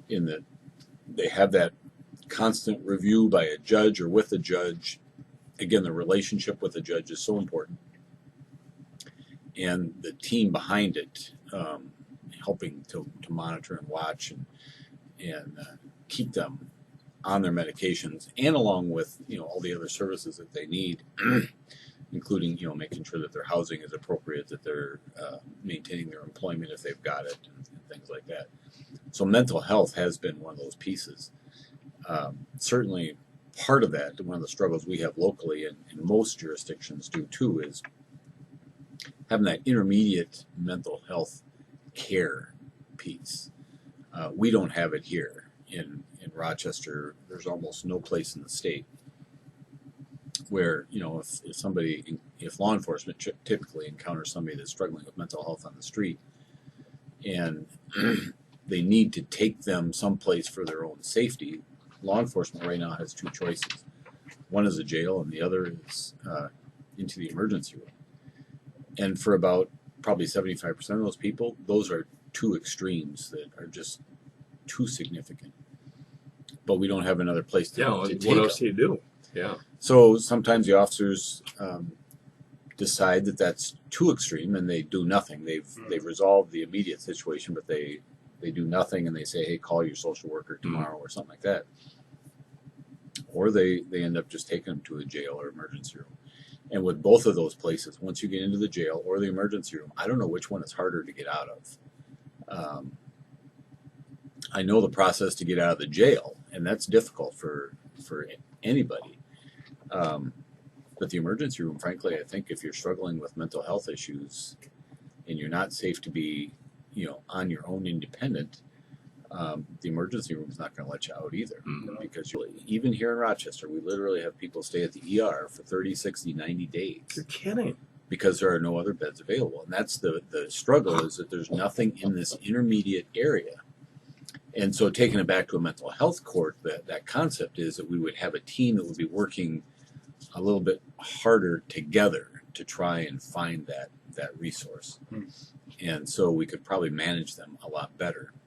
in that they have that constant review by a judge or with a judge. Again, the relationship with the judge is so important, and the team behind it, helping to monitor and watch and keep them on their medications, and along with all the other services that they need, including making sure that their housing is appropriate, that they're maintaining their employment if they've got it, and things like that. So mental health has been one of those pieces. Certainly, part of that, one of the struggles we have locally, and most jurisdictions do too, is having that intermediate mental health care piece. We don't have it here in Rochester. There's almost no place in the state where if law enforcement typically encounters somebody that's struggling with mental health on the street, and they need to take them someplace for their own safety, law enforcement right now has two choices. One is a jail, and the other is into the emergency room. And for about probably 75% of those people, those are two extremes that are just too significant. But we don't have another place to take what else them. do you do? Yeah. So sometimes the officers decide that that's too extreme, and they do nothing. They've resolved the immediate situation, but they do nothing, and they say, hey, call your social worker tomorrow or something like that. Or they end up just taking them to a jail or emergency room. And with both of those places, once you get into the jail or the emergency room, I don't know which one is harder to get out of. I know the process to get out of the jail, and that's difficult for anybody. But the emergency room, frankly, I think if you're struggling with mental health issues and you're not safe to be, on your own independent, the emergency room is not going to let you out either. Because even here in Rochester, we literally have people stay at the ER for 30, 60, 90 days. You're kidding. Because there are no other beds available. And that's the struggle, is that there's nothing in this intermediate area. And so taking it back to a mental health court, that concept is that we would have a team that would be working a little bit harder together to try and find that resource. And so we could probably manage them a lot better.